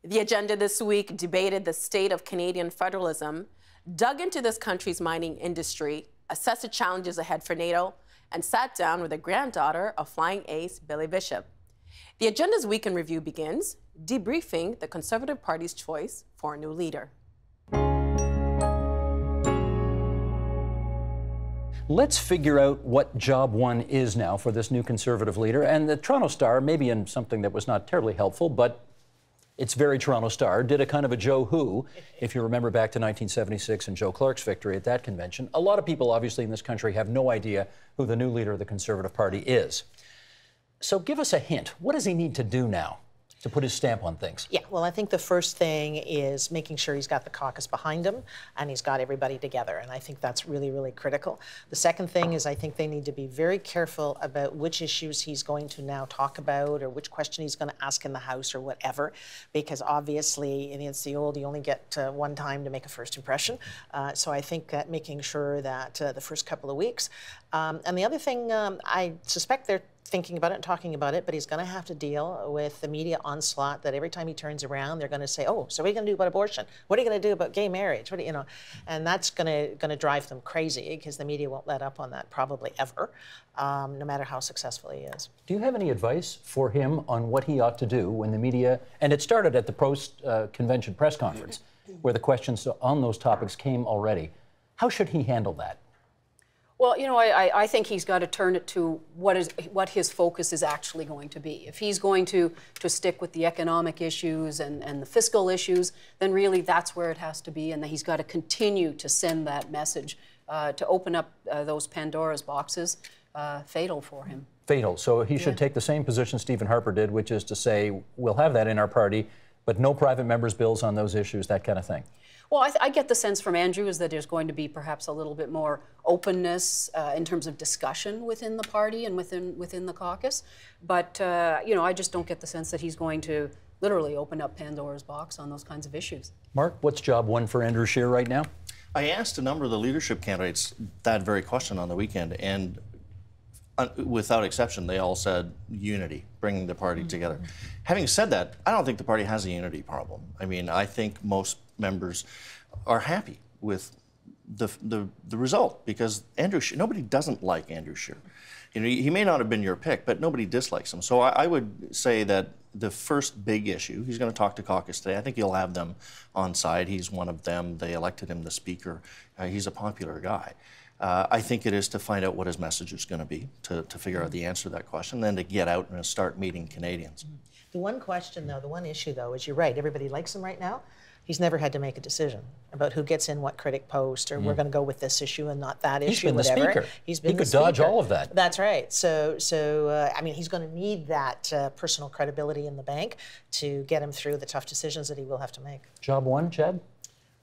The agenda this week debated the state of Canadian federalism, dug into this country's mining industry, assessed the challenges ahead for NATO, and sat down with the granddaughter of flying ace Billy Bishop. The agenda's week in review begins, debriefing the Conservative Party's choice for a new leader. Let's figure out what job one is now for this new Conservative leader. And the Toronto Star, maybe in something that was not terribly helpful, but it's very Toronto Star, did a kind of a Joe Who, if you remember back to 1976 and Joe Clark's victory at that convention. A lot of people, obviously, in this country have no idea who the new leader of the Conservative Party is. So give us a hint. What does he need to do now to put his stamp on things? Yeah, well, I think the first thing is making sure he's got the caucus behind him and he's got everybody together. And I think that's really, really critical. The second thing is I think they need to be very careful about which issues he's going to now talk about or which question he's going to ask in the House or whatever, because obviously it's the old, you only get one time to make a first impression. So I think that making sure that the first couple of weeks. And the other thing, I suspect they're thinking about it and talking about it, but he's going to have to deal with the media onslaught that every time he turns around, they're going to say, oh, so what are you going to do about abortion? What are you going to do about gay marriage? What do you know? And that's going to drive them crazy because the media won't let up on that probably ever, no matter how successful he is. Do you have any advice for him on what he ought to do when the media, and it started at the post-convention press conference, where the questions on those topics came already. How should he handle that? Well, you know, I think he's got to turn it to what his focus is actually going to be. If he's going to stick with the economic issues and the fiscal issues, then really that's where it has to be, and he's got to continue to send that message to open up those Pandora's boxes, fatal for him. Fatal. So he should take the same position Stephen Harper did, which is to say, we'll have that in our party, but no private members' bills on those issues, that kind of thing. Well, I get the sense from Andrew is that there's going to be perhaps a little bit more openness in terms of discussion within the party and within the caucus. But, you know, I just don't get the sense that he's going to literally open up Pandora's box on those kinds of issues. Mark, what's job one for Andrew Scheer right now? I asked a number of the leadership candidates that very question on the weekend, and without exception, they all said unity, bringing the party together. Having said that, I don't think the party has a unity problem. I mean, I think most members are happy with the result because Andrew Scheer, nobody doesn't like Andrew Scheer. You know, he may not have been your pick, but nobody dislikes him. So I would say that the first big issue, he's going to talk to caucus today. I think he'll have them on side. He's one of them. They elected him the speaker. He's a popular guy. I think it is to find out what his message is going to be, to figure out the answer to that question, then to get out and start meeting Canadians. The one question, though, the one issue, though, is you're right. Everybody likes him right now. He's never had to make a decision about who gets in what critic post, or we're going to go with this issue and not that issue. He's been whatever. the speaker. He's been he the could speaker. dodge all of that. That's right. So I mean, he's going to need that personal credibility in the bank to get him through the tough decisions that he will have to make. Job one, Chad?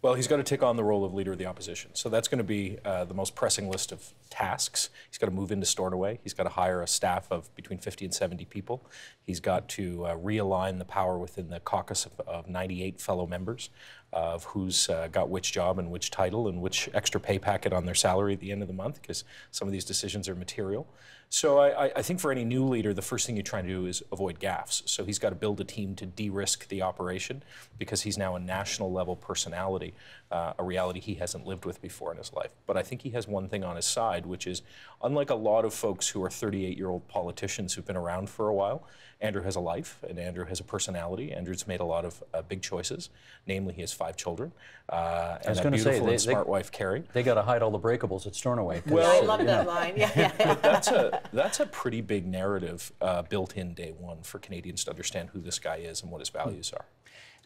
Well, he's got to take on the role of leader of the opposition. So that's going to be the most pressing list of tasks. He's got to move into Stornoway. He's got to hire a staff of between 50 and 70 people. He's got to realign the power within the caucus of 98 fellow members of who's got which job and which title and which extra pay packet on their salary at the end of the month, because some of these decisions are material. So I think for any new leader, the first thing you try to do is avoid gaffes. So he's got to build a team to de-risk the operation because he's now a national level personality, a reality he hasn't lived with before in his life. But I think he has one thing on his side, which is, unlike a lot of folks who are 38-year-old politicians who've been around for a while, Andrew has a life and Andrew has a personality. Andrew's made a lot of big choices, namely he has 5 children and a beautiful and smart wife, Carrie. They got to hide all the breakables at Stornoway. Well, I love that line. Yeah. But that's a pretty big narrative built in day one for Canadians to understand who this guy is and what his values are.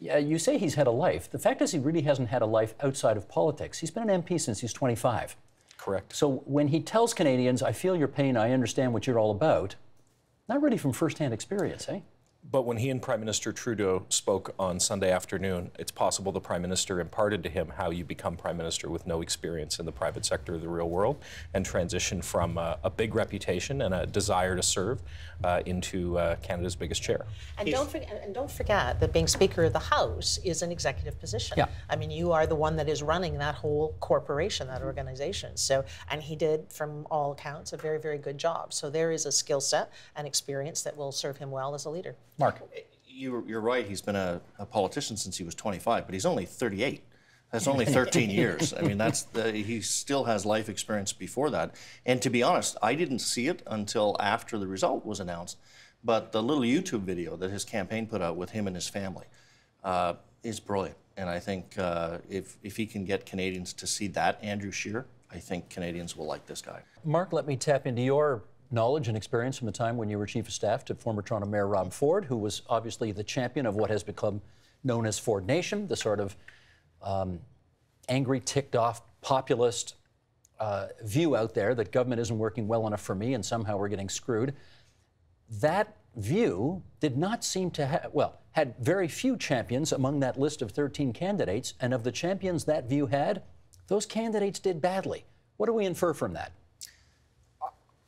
Yeah, you say he's had a life. The fact is he really hasn't had a life outside of politics. He's been an MP since he's 25. Correct. So when he tells Canadians, I feel your pain, I understand what you're all about, not really from first-hand experience, eh? But when he and Prime Minister Trudeau spoke on Sunday afternoon, it's possible the Prime Minister imparted to him how you become Prime Minister with no experience in the private sector of the real world and transition from a big reputation and a desire to serve into Canada's biggest chair. And don't forget that being Speaker of the House is an executive position. Yeah. I mean, you are the one that is running that whole corporation, that organization. So, and he did, from all accounts, a very, very good job. So there is a skill set and experience that will serve him well as a leader. Mark. You're right. He's been a politician since he was 25, but he's only 38. That's only 13 years. I mean, he still has life experience before that. And to be honest, I didn't see it until after the result was announced. But the little YouTube video that his campaign put out with him and his family is brilliant. And I think if he can get Canadians to see that Andrew Scheer, I think Canadians will like this guy. Mark, let me tap into your knowledge and experience from the time when you were Chief of Staff to former Toronto Mayor Rob Ford, who was obviously the champion of what has become known as Ford Nation, the sort of angry, ticked-off, populist view out there that government isn't working well enough for me and somehow we're getting screwed. That view did not seem to have, well, had very few champions among that list of 13 candidates, and of the champions that view had, those candidates did badly. What do we infer from that?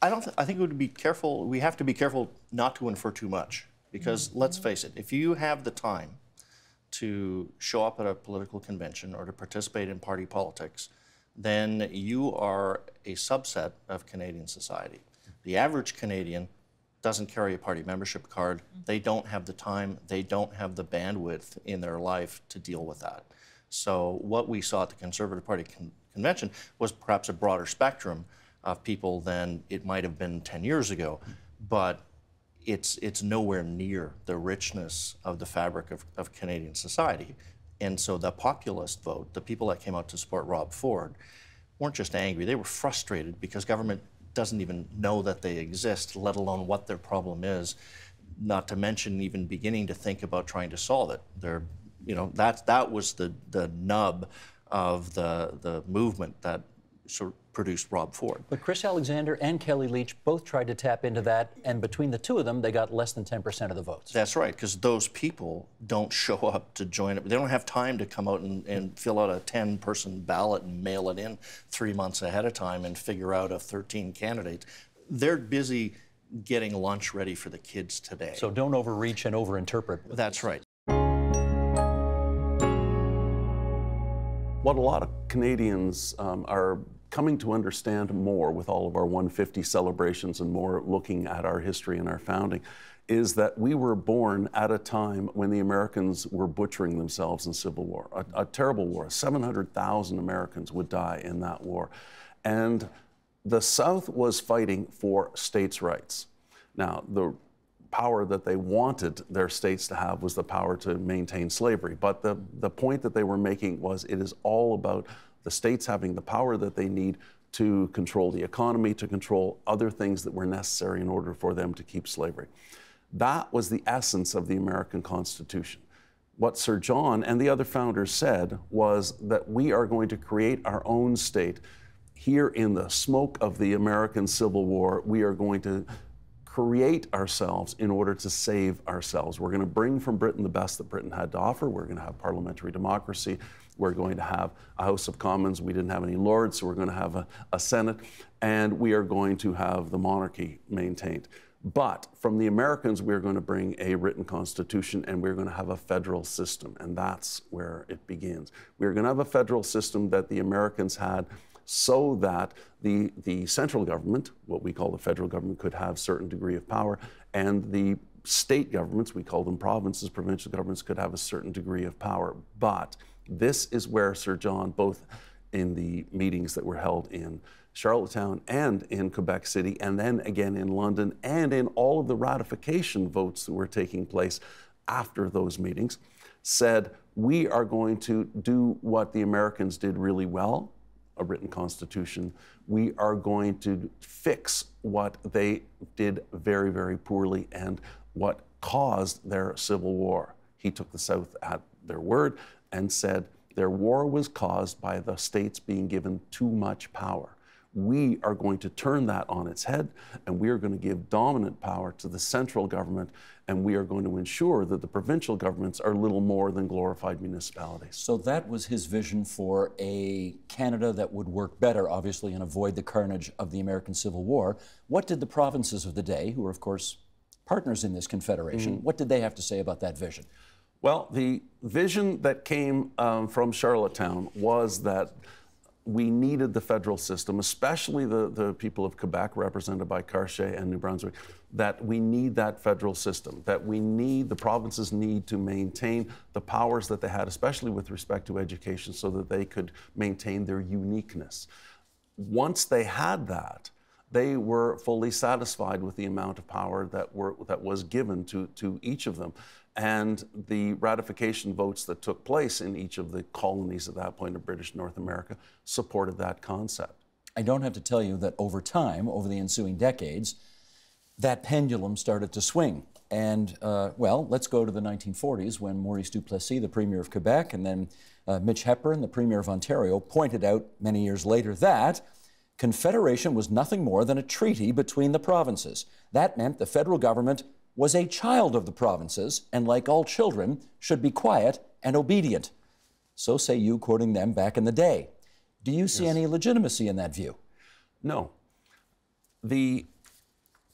I think we would be careful. We have to be careful not to infer too much, because let's face it, if you have the time to show up at a political convention or to participate in party politics, then you are a subset of Canadian society. The average Canadian doesn't carry a party membership card. They don't have the time, they don't have the bandwidth in their life to deal with that. So what we saw at the Conservative Party convention was perhaps a broader spectrum of people than it might have been 10 years ago, but it's nowhere near the richness of the fabric of Canadian society. And so the populist vote, the people that came out to support Rob Ford, weren't just angry, they were frustrated because government doesn't even know that they exist, let alone what their problem is, not to mention even beginning to think about trying to solve it. That was the nub of the movement that sort of produced Rob Ford. But Chris Alexander and Kelly Leitch both tried to tap into that, and between the two of them, they got less than 10% of the votes. That's right, because those people don't show up to join it. They don't have time to come out and fill out a 10-person ballot and mail it in 3 months ahead of time and figure out 13 candidates. They're busy getting lunch ready for the kids today. So don't overreach and overinterpret. That's right. What a lot of Canadians are coming to understand more with all of our 150 celebrations and more looking at our history and our founding is that we were born at a time when the Americans were butchering themselves in civil war, a terrible war. 700,000 Americans would die in that war. And the South was fighting for states' rights. Now, the power that they wanted their states to have was the power to maintain slavery. But the point that they were making was it is all about the states having the power that they need to control the economy, to control other things that were necessary in order for them to keep slavery. That was the essence of the American Constitution. What Sir John and the other founders said was that we are going to create our own state. Here in the smoke of the American Civil War, we are going to create ourselves in order to save ourselves. We're going to bring from Britain the best that Britain had to offer. We're going to have parliamentary democracy. We're going to have a House of Commons. We didn't have any lords, so we're going to have a Senate. And we are going to have the monarchy maintained. But from the Americans, we're going to bring a written constitution, and we're going to have a federal system. And that's where it begins. We're going to have a federal system that the Americans had, so that the central government, what we call the federal government, could have a certain degree of power, and the state governments, we call them provinces, provincial governments, could have a certain degree of power. But this is where Sir John, both in the meetings that were held in Charlottetown and in Quebec City, and then again in London, and in all of the ratification votes that were taking place after those meetings, said, we are going to do what the Americans did really well, a written constitution. We are going to fix what they did very, very poorly and what caused their civil war. He took the South at their word and said their war was caused by the states being given too much power. We are going to turn that on its head, and we are going to give dominant power to the central government, and we are going to ensure that the provincial governments are little more than glorified municipalities. So that was his vision for a Canada that would work better, obviously, and avoid the carnage of the American Civil War. What did the provinces of the day, who are, of course, partners in this confederation, what did they have to say about that vision? Well, the vision that came from Charlottetown was that we needed the federal system, especially the people of Quebec, represented by Cartier and New Brunswick, that we need that federal system, that the provinces need to maintain the powers that they had, especially with respect to education, so that they could maintain their uniqueness. Once they had that, they were fully satisfied with the amount of power that was given to each of them. And the ratification votes that took place in each of the colonies at that point of British North America supported that concept. I don't have to tell you that over time, over the ensuing decades, that pendulum started to swing. And, well, let's go to the 1940s when Maurice Duplessis, the Premier of Quebec, and then Mitch Hepburn, the Premier of Ontario, pointed out many years later that Confederation was nothing more than a treaty between the provinces. That meant the federal government was a child of the provinces, and like all children, should be quiet and obedient. So say you, quoting them back in the day. Do you see any legitimacy in that view? No. The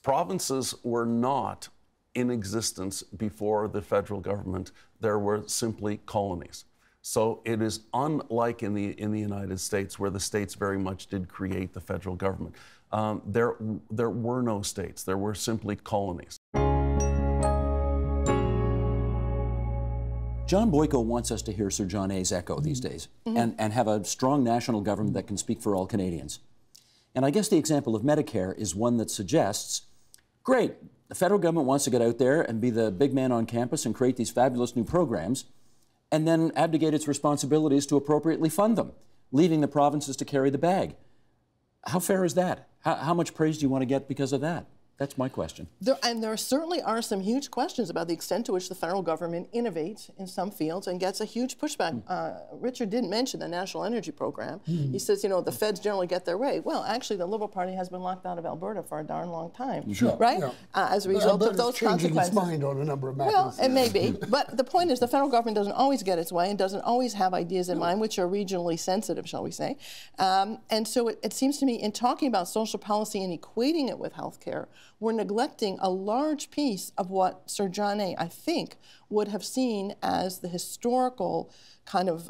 provinces were not in existence before the federal government. There were simply colonies. So it is unlike in the United States, where the states very much did create the federal government. There were no states. There were simply colonies. John Boyko wants us to hear Sir John A.'s echo these days and have a strong national government that can speak for all Canadians. And I guess the example of Medicare is one that suggests, great, the federal government wants to get out there and be the big man on campus and create these fabulous new programs, and then abdicate its responsibilities to appropriately fund them, leaving the provinces to carry the bag. How fair is that? How much praise do you want to get because of that? That's my question. There certainly are some huge questions about the extent to which the federal government innovates in some fields and gets a huge pushback. Richard didn't mention the National Energy Program. He says, you know, the feds generally get their way. Well, actually, the Liberal Party has been locked out of Alberta for a darn long time, right? Yeah. As a result of those consequences. Its mind on a number of matters. Well, it may be, but the point is the federal government doesn't always get its way and doesn't always have ideas in mind which are regionally sensitive, shall we say. And so it seems to me, in talking about social policy and equating it with health care, we're neglecting a large piece of what Sir John A., I think, would have seen as the historical kind of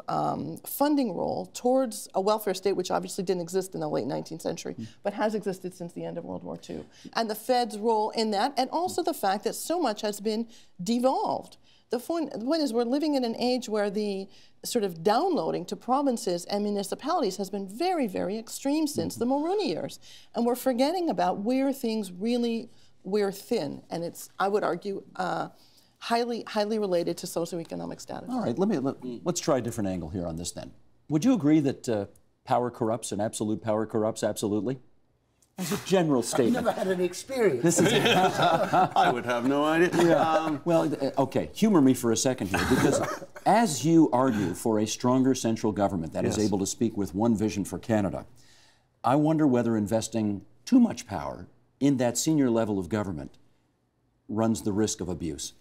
funding role towards a welfare state, which obviously didn't exist in the late 19th century, but has existed since the end of World War II. And the Fed's role in that, and also the fact that so much has been devolved. The point is, we're living in an age where the sort of downloading to provinces and municipalities has been very, very extreme since the Mulroney years. And we're forgetting about where things really wear thin. And it's, I would argue, highly related to socioeconomic status. All right, let's try a different angle here on this then. Would you agree that power corrupts and absolute power corrupts absolutely? As a general statement. I've never had any experience. This is I would have no idea. Yeah. Well, okay, humor me for a second here, because as you argue for a stronger central government that is able to speak with one vision for Canada, I wonder whether investing too much power in that senior level of government runs the risk of abuse.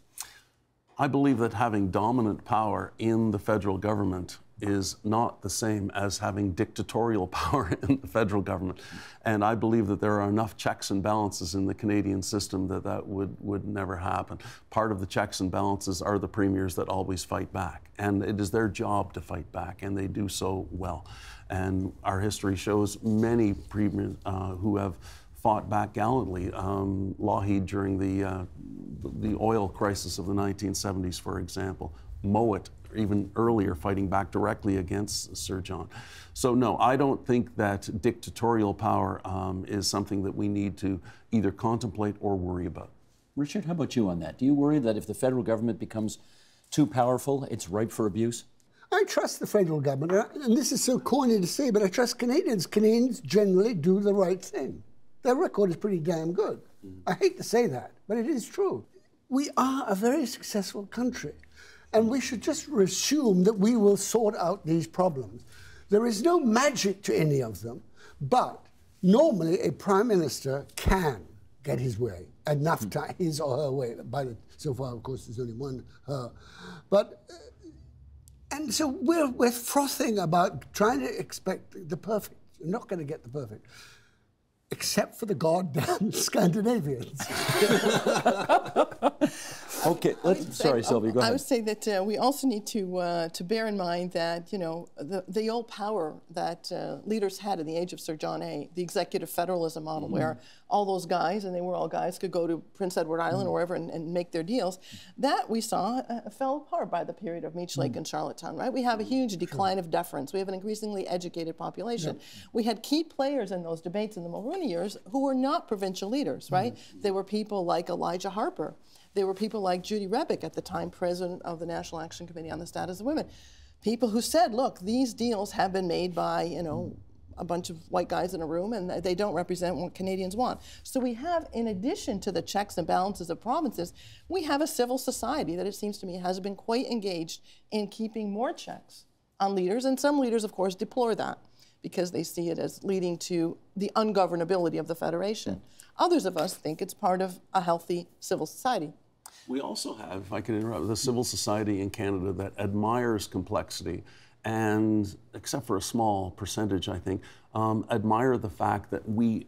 I believe that having dominant power in the federal government is not the same as having dictatorial power in the federal government. And I believe that there are enough checks and balances in the Canadian system that would never happen. Part of the checks and balances are the premiers that always fight back. And it is their job to fight back, and they do so well. And our history shows many premiers who have fought back gallantly. Lougheed during the oil crisis of the 1970s, for example. Mowat, even earlier, fighting back directly against Sir John. So no, I don't think that dictatorial power is something that we need to either contemplate or worry about. Richard, how about you on that? Do you worry that if the federal government becomes too powerful, it's ripe for abuse? I trust the federal government, and this is so corny to say, but I trust Canadians. Canadians generally do the right thing. Their record is pretty damn good. I hate to say that, but it is true. We are a very successful country. And we should just assume that we will sort out these problems. There is no magic to any of them, but normally a prime minister can get his way, enough time, his or her way. So far, of course, there's only one her. But, and so we're frothing about trying to expect the perfect. You're not going to get the perfect. Except for the goddamn Scandinavians. Okay, sorry, Sylvia, go ahead. I would say that we also need to bear in mind that, you know, the old power that leaders had in the age of Sir John A., the executive federalism model, where all those guys, and they were all guys, could go to Prince Edward Island or wherever and make their deals. That we saw fell apart by the period of Meech Lake and Charlottetown, right? We have a huge decline of deference. We have an increasingly educated population. We had key players in those debates in the Mulroney years who were not provincial leaders, right? They were people like Elijah Harper. There were people like Judy Rebick, at the time president of the National Action Committee on the Status of Women. People who said, look, these deals have been made by, you know, a bunch of white guys in a room, and they don't represent what Canadians want. So we have, in addition to the checks and balances of provinces, we have a civil society that, it seems to me, has been quite engaged in keeping more checks on leaders. And some leaders, of course, deplore that because they see it as leading to the ungovernability of the Federation. Others of us think it's part of a healthy civil society. We also have, if I can interrupt, the civil society in Canada that admires complexity and, except for a small percentage, I think, admire the fact that we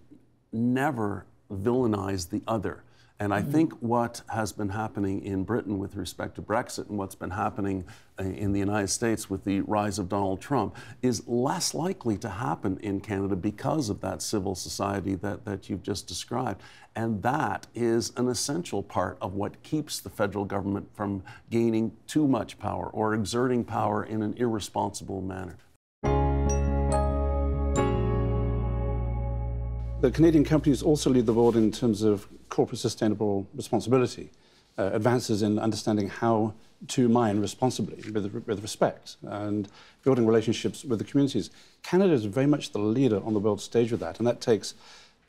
never villainize the other. And I think what has been happening in Britain with respect to Brexit and what's been happening in the United States with the rise of Donald Trump is less likely to happen in Canada because of that civil society that you've just described. And that is an essential part of what keeps the federal government from gaining too much power or exerting power in an irresponsible manner. The Canadian companies also lead the world in terms of corporate sustainable responsibility, advances in understanding how to mine responsibly with respect and building relationships with the communities. Canada is very much the leader on the world stage with that, and that takes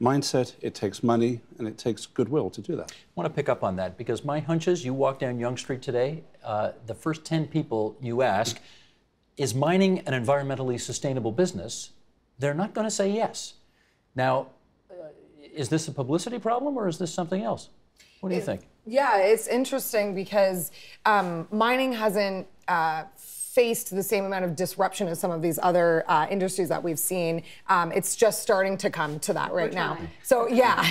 mindset, it takes money, and it takes goodwill to do that. I want to pick up on that because my hunch is you walk down Yonge Street today, the first 10 people you ask, is mining an environmentally sustainable business? They're not going to say yes. Now, is this a publicity problem or is this something else? What do you think? Yeah, it's interesting because mining hasn't faced the same amount of disruption as some of these other industries that we've seen. It's just starting to come to that right now. So yeah,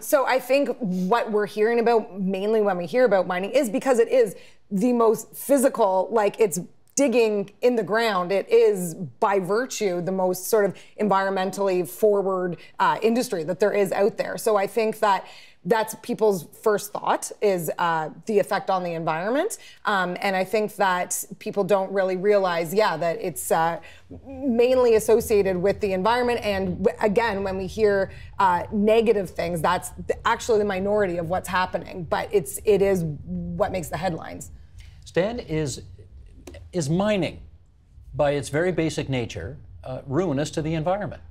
so I think what we're hearing about mainly when we hear about mining is because it is the most physical, like it's digging in the ground. It is, by virtue, the most sort of environmentally forward industry that there is out there. So I think that that's people's first thought is the effect on the environment. And I think that people don't really realize, that it's mainly associated with the environment. And again, when we hear negative things, that's actually the minority of what's happening. But it is what makes the headlines. Stan, is mining, by its very basic nature, ruinous to the environment?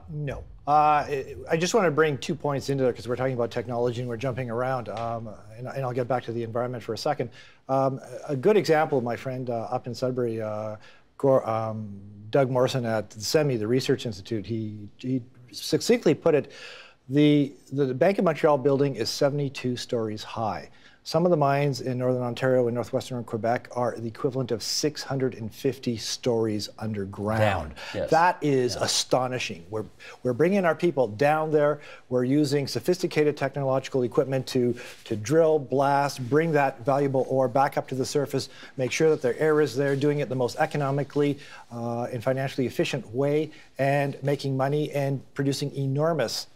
No. I just want to bring 2 points into it because we're talking about technology and we're jumping around, and I'll get back to the environment for a second. A good example, my friend up in Sudbury, Doug Morrison at the SEMI, the Research Institute, he succinctly put it, the Bank of Montreal building is 72 stories high. Some of the mines in Northern Ontario and Northwestern Quebec are the equivalent of 650 stories underground. Yes. That is astonishing. We're bringing our people down there. We're using sophisticated technological equipment to drill, blast, bring that valuable ore back up to the surface, make sure that their air is there, doing it the most economically and financially efficient way, and making money and producing enormous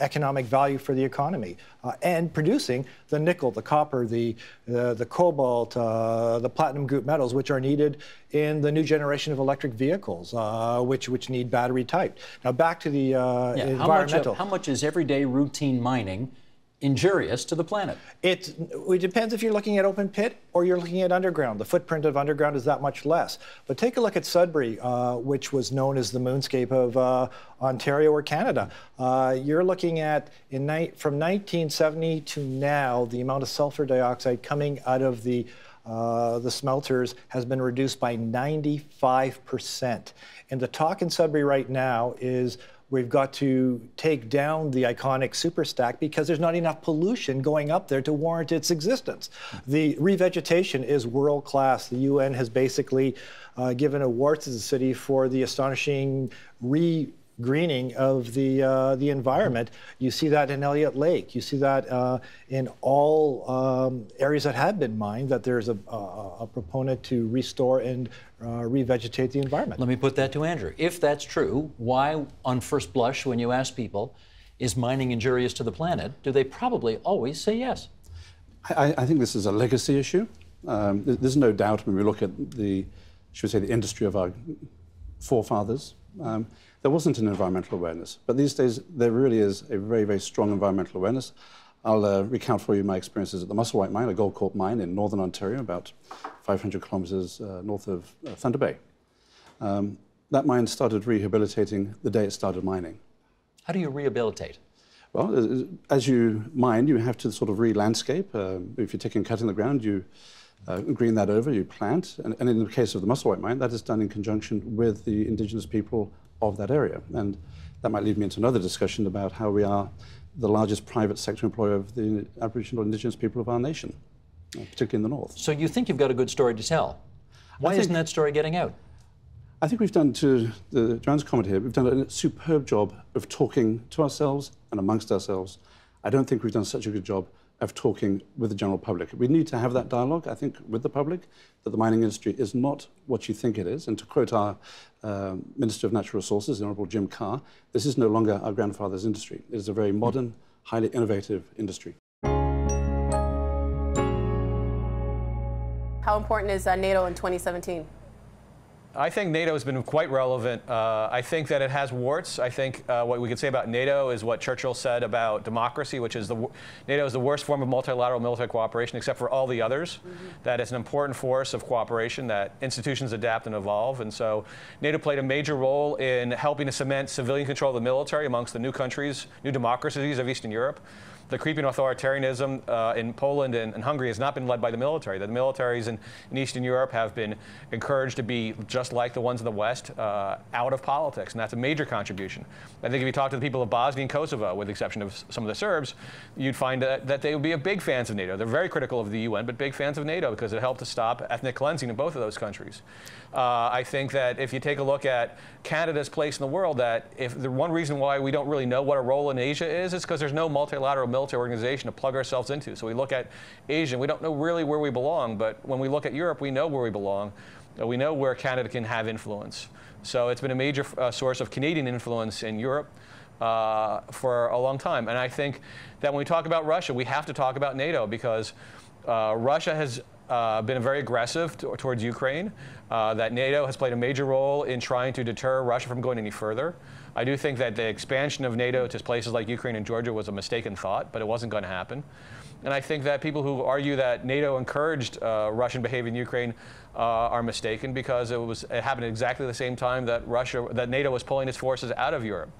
economic value for the economy, and producing the nickel, the copper, the cobalt, the platinum group metals, which are needed in the new generation of electric vehicles, which need battery type. Now back to the environmental. How much is everyday routine mining injurious to the planet? It depends if you're looking at open pit or you're looking at underground. The footprint of underground is that much less. But take a look at Sudbury, which was known as the moonscape of Ontario or Canada. You're looking at, from 1970 to now, the amount of sulfur dioxide coming out of the smelters has been reduced by 95%. And the talk in Sudbury right now is we've got to take down the iconic super stack because there's not enough pollution going up there to warrant its existence. The revegetation is world class. The UN has basically given awards to the city for the astonishing greening of the environment. You see that in Elliott Lake. You see that in all areas that have been mined, that there's a proponent to restore and revegetate the environment. Let me put that to Andrew. If that's true, why, on first blush, when you ask people, is mining injurious to the planet, do they probably always say yes? I think this is a legacy issue. There's no doubt when we look at the, should we say, the industry of our forefathers, there wasn't an environmental awareness. But these days, there really is a very, very strong environmental awareness. I'll recount for you my experiences at the Musselwhite mine, a gold corp mine in northern Ontario, about 500 kilometers north of Thunder Bay. That mine started rehabilitating the day it started mining. How do you rehabilitate? Well, as you mine, you have to sort of re-landscape. If you're taking cut in the ground, you green that over, you plant. And in the case of the Musselwhite mine, that is done in conjunction with the indigenous people of that area. And that might lead me into another discussion about how we are the largest private sector employer of the Aboriginal indigenous people of our nation, particularly in the north. So you think you've got a good story to tell. Why isn't that story getting out? I think we've done, to Joanne's comment here, we've done a superb job of talking to ourselves and amongst ourselves. I don't think we've done such a good job of talking with the general public. We need to have that dialogue, I think, with the public, that the mining industry is not what you think it is. And to quote our Minister of Natural Resources, the Honourable Jim Carr, this is no longer our grandfather's industry. It is a very modern, highly innovative industry. How important is NATO in 2017? I think NATO has been quite relevant. I think that it has warts. I think what we could say about NATO is what Churchill said about democracy, which is NATO is the worst form of multilateral military cooperation except for all the others. That it's an important force of cooperation, that institutions adapt and evolve. And so NATO played a major role in helping to cement civilian control of the military amongst the new countries, new democracies of Eastern Europe. The creeping authoritarianism in Poland and Hungary has not been led by the military. The militaries in Eastern Europe have been encouraged to be just like the ones in the West, out of politics, and that's a major contribution. I think if you talk to the people of Bosnia and Kosovo, with the exception of some of the Serbs, you'd find that they would be big fans of NATO. They're very critical of the UN, but big fans of NATO because it helped to stop ethnic cleansing in both of those countries. I think that if you take a look at Canada's place in the world, that if the one reason why we don't really know what a role in Asia is because there's no multilateral military organization to plug ourselves into. So we look at Asia, and we don't know really where we belong, but when we look at Europe, we know where we belong. We know where Canada can have influence. So it's been a major source of Canadian influence in Europe for a long time. And I think that when we talk about Russia, we have to talk about NATO because Russia has been very aggressive towards Ukraine, that NATO has played a major role in trying to deter Russia from going any further. I do think that the expansion of NATO to places like Ukraine and Georgia was a mistaken thought, but it wasn't going to happen. And I think that people who argue that NATO encouraged Russian behavior in Ukraine are mistaken because it happened at exactly the same time that NATO was pulling its forces out of Europe.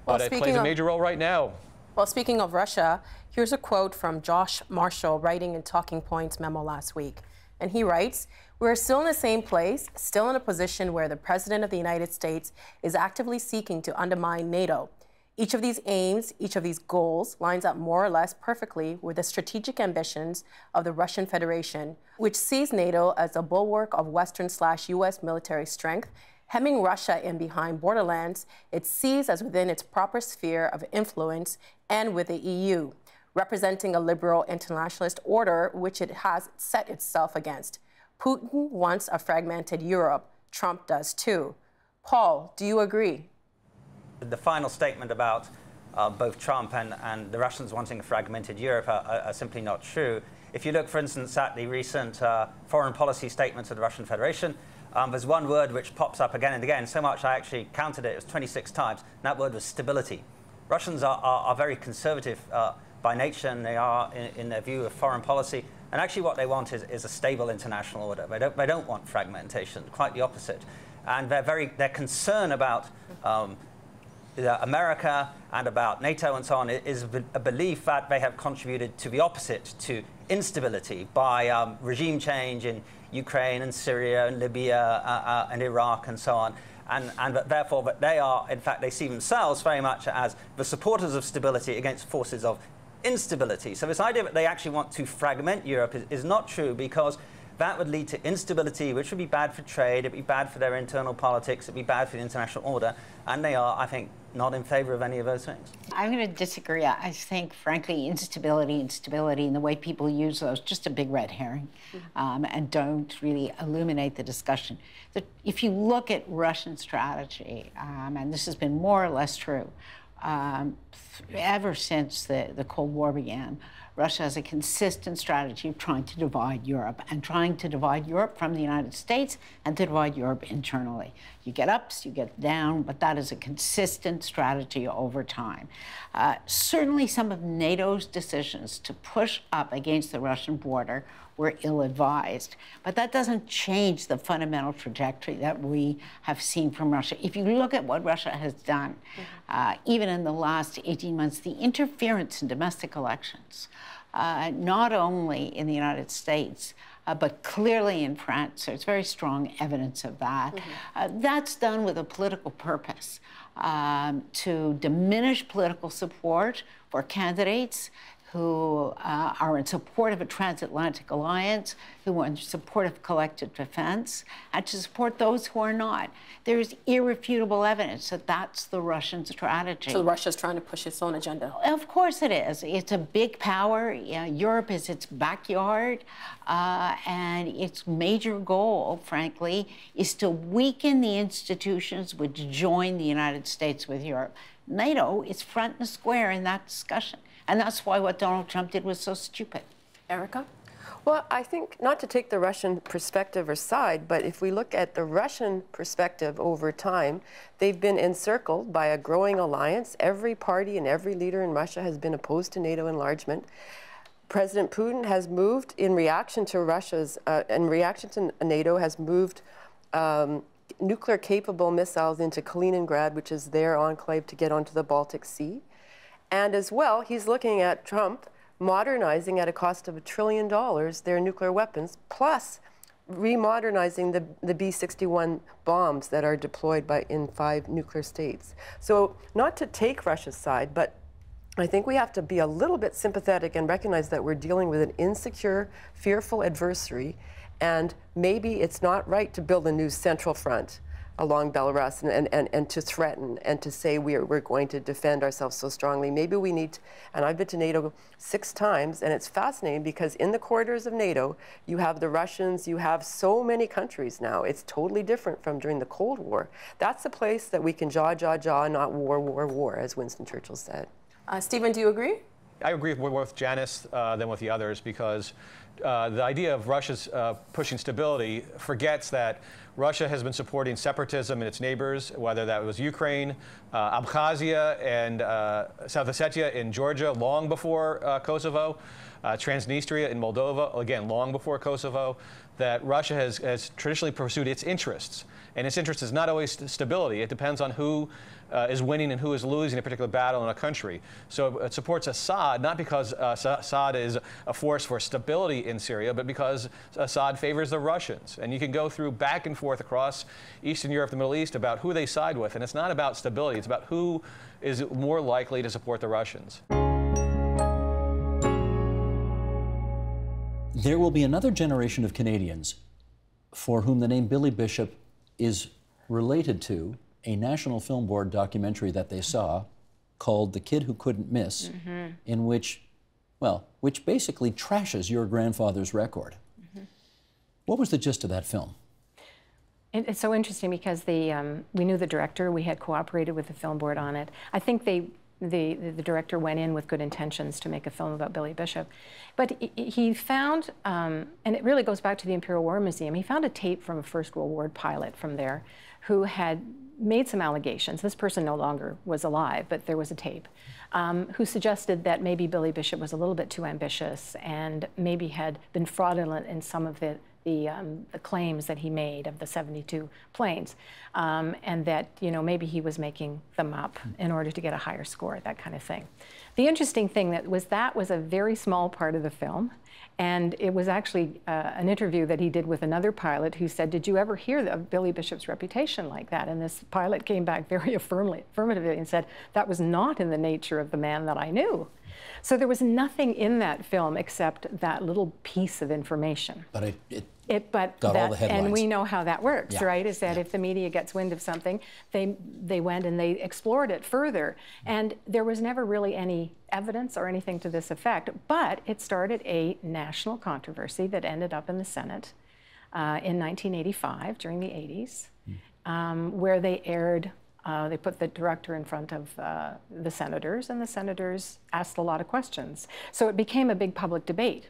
But it plays a major role right now. Well, speaking of Russia, here's a quote from Josh Marshall writing in Talking Points memo last week. And he writes, "We're still in the same place, still in a position where the President of the United States is actively seeking to undermine NATO. Each of these aims, each of these goals lines up more or less perfectly with the strategic ambitions of the Russian Federation, which sees NATO as a bulwark of Western/US military strength, hemming Russia in behind borderlands it sees as within its proper sphere of influence and with the EU, representing a liberal internationalist order which it has set itself against. Putin wants a fragmented Europe. Trump does too." Paul, do you agree? The final statement about both Trump and the Russians wanting a fragmented Europe are simply not true. If you look, for instance, at the recent foreign policy statements of the Russian Federation, there's one word which pops up again and again, so much I actually counted it, it was 26 times, and that word was stability. Russians are very conservative by nature, and they are in their view of foreign policy. And actually what they want is a stable international order. They don't want fragmentation, quite the opposite. And their concern about America and about NATO and so on is a belief that they have contributed to the opposite, to instability by regime change in Ukraine and Syria and Libya and Iraq and so on. And therefore that they are, in fact, they see themselves very much as the supporters of stability against forces of instability. So this idea that they actually want to fragment Europe is not true, because that would lead to instability, which would be bad for trade, it'd be bad for their internal politics, it'd be bad for the international order, and they are, I think, not in favor of any of those things. I'm going to disagree. I think, frankly, instability and the way people use those, just a big red herring, and don't really illuminate the discussion. If you look at Russian strategy, and this has been more or less true, ever since the Cold War began, Russia has a consistent strategy of trying to divide Europe, and trying to divide Europe from the United States and to divide Europe internally. You get ups, you get down, but that is a consistent strategy over time. Certainly some of NATO's decisions to push up against the Russian border were ill-advised, but that doesn't change the fundamental trajectory that we have seen from Russia. If you look at what Russia has done, even in the last 18 months, the interference in domestic elections, not only in the United States, but clearly in France, there's very strong evidence of that. That's done with a political purpose, to diminish political support for candidates who are in support of a transatlantic alliance, who are in support of collective defense, and to support those who are not. There's irrefutable evidence that that's the Russian strategy. So Russia's trying to push its own agenda. Of course it is. It's a big power. Europe is its backyard, and its major goal, frankly, is to weaken the institutions which join the United States with Europe. NATO is front and square in that discussion. And that's why what Donald Trump did was so stupid. Erica? Well, I think, not to take the Russian perspective or side, but if we look at the Russian perspective over time, they've been encircled by a growing alliance. Every party and every leader in Russia has been opposed to NATO enlargement. President Putin has moved in reaction to NATO, has moved nuclear-capable missiles into Kaliningrad, which is their enclave to get onto the Baltic Sea. And as well, he's looking at Trump modernizing at a cost of $1 trillion their nuclear weapons, plus remodernizing the B-61 bombs that are deployed in 5 nuclear states. So not to take Russia's side, but I think we have to be a little bit sympathetic and recognize that we're dealing with an insecure, fearful adversary, and maybe it's not right to build a new central front along Belarus and to threaten and to say we're going to defend ourselves so strongly. Maybe we need to, and I've been to NATO 6 times, and it's fascinating because in the corridors of NATO, you have the Russians, you have so many countries now. It's totally different from during the Cold War. That's a place that we can jaw, not war, war, war, as Winston Churchill said. Stephen, do you agree? I agree more with Janice than with the others, because the idea of Russia's pushing stability forgets that Russia has been supporting separatism in its neighbors, whether that was Ukraine, Abkhazia, and South Ossetia in Georgia long before Kosovo, Transnistria in Moldova, again, long before Kosovo, that Russia has traditionally pursued its interests. And its interest is not always stability. It depends on who is winning and who is losing a particular battle in a country. So it supports Assad, not because Assad is a force for stability in Syria, but because Assad favors the Russians. And you can go through back and forth across Eastern Europe, the Middle East, about who they side with. And it's not about stability. It's about who is more likely to support the Russians. There will be another generation of Canadians for whom the name Billy Bishop is related to a National Film Board documentary that they saw called The Kid Who Couldn't Miss, in which basically trashes your grandfather's record. What was the gist of that film? It's so interesting because we knew the director. We had cooperated with the film board on it. I think the director went in with good intentions to make a film about Billy Bishop. But he found, and it really goes back to the Imperial War Museum, he found a tape from a First World War pilot from there who had made some allegations. This person no longer was alive, but there was a tape, who suggested that maybe Billy Bishop was a little bit too ambitious and maybe had been fraudulent in some of the claims that he made of the 72 planes, and that maybe he was making them up in order to get a higher score, that kind of thing. The interesting thing that was a very small part of the film, and it was actually an interview that he did with another pilot who said, "Did you ever hear of Billy Bishop's reputation like that?" And this pilot came back very affirmatively and said, "That was not in the nature of the man that I knew." So there was nothing in that film except that little piece of information. But Got all the headlines. And we know how that works, Yeah. right? Is that if the media gets wind of something, they went and they explored it further. And there was never really any evidence or anything to this effect, but it started a national controversy that ended up in the Senate in 1985 during the 80s, where they aired. They put the director in front of the senators, and the senators asked a lot of questions. So it became a big public debate.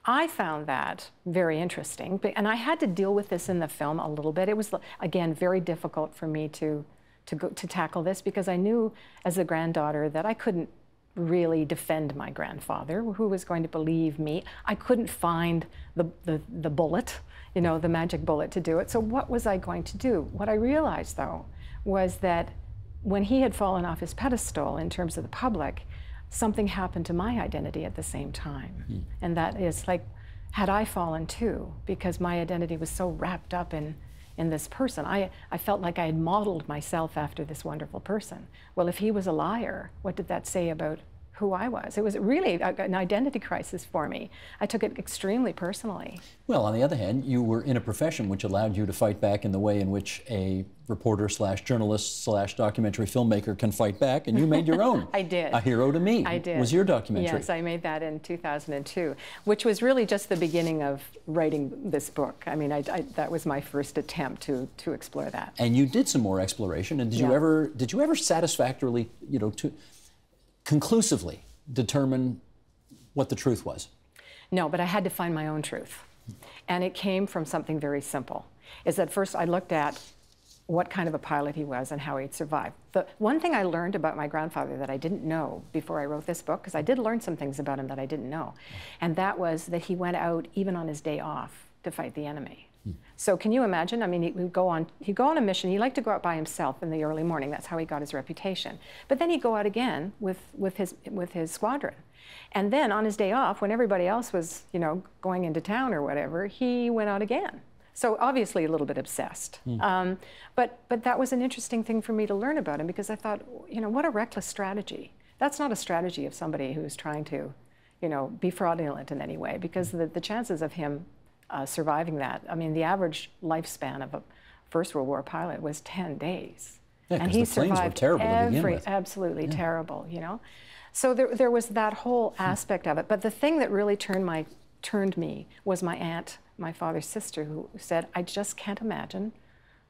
I found that very interesting, and I had to deal with this in the film a little bit. It was, again, very difficult for me to tackle this because I knew as a granddaughter that I couldn't really defend my grandfather. Who was going to believe me? I couldn't find the bullet, you know, the magic bullet to do it. So what was I going to do? What I realized, though, was that when he had fallen off his pedestal in terms of the public, something happened to my identity at the same time. And that is like, had I fallen too, because my identity was so wrapped up in this person. I felt like I had modeled myself after this wonderful person. Well, if he was a liar, what did that say about who I was? It was really an identity crisis for me. I took it extremely personally. Well, on the other hand, you were in a profession which allowed you to fight back in the way in which a reporter / journalist / documentary filmmaker can fight back, and you made your own. I did. A Hero to Me I did. was your documentary. Yes, I made that in 2002, which was really just the beginning of writing this book. I mean, that was my first attempt to explore that. And you did some more exploration, and did you ever satisfactorily, you know, conclusively determine what the truth was? No, but I had to find my own truth. And it came from something very simple. Is that first I looked at what kind of a pilot he was and how he'd survived. The one thing I learned about my grandfather that I didn't know before I wrote this book, because I did learn some things about him that I didn't know, and that was that he went out even on his day off to fight the enemy. So can you imagine? I mean, he'd go on a mission. He liked to go out by himself in the early morning. That's how he got his reputation. But then he'd go out again with his squadron. And then on his day off, when everybody else was, you know, going into town or whatever, he went out again. So obviously a little bit obsessed. But that was an interesting thing for me to learn about him, because I thought, you know, what a reckless strategy. That's not a strategy of somebody who's trying to, you know, be fraudulent in any way, because the chances of him surviving that, I mean, the average lifespan of a First World War pilot was 10 days. Yeah, and he the planes survived were terrible to begin with. Absolutely terrible, you know. So there was that whole aspect of it. But the thing that really turned me was my aunt, my father's sister, who said, I just can't imagine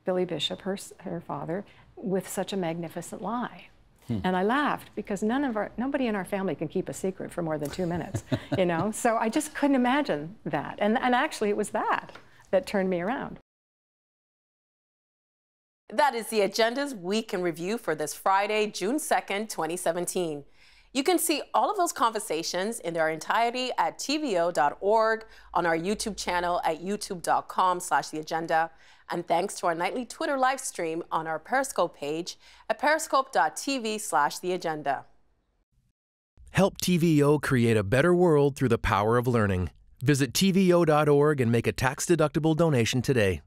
Billy Bishop, her father, with such a magnificent lie. And I laughed, because nobody in our family can keep a secret for more than 2 minutes, you know? So I just couldn't imagine that. And actually it was that turned me around. That is the Agenda's Week in Review for this Friday, June 2nd, 2017. You can see all of those conversations in their entirety at tvo.org, on our YouTube channel at youtube.com/theagenda, and thanks to our nightly Twitter live stream on our Periscope page at periscope.tv/theagenda. Help TVO create a better world through the power of learning. Visit tvo.org and make a tax-deductible donation today.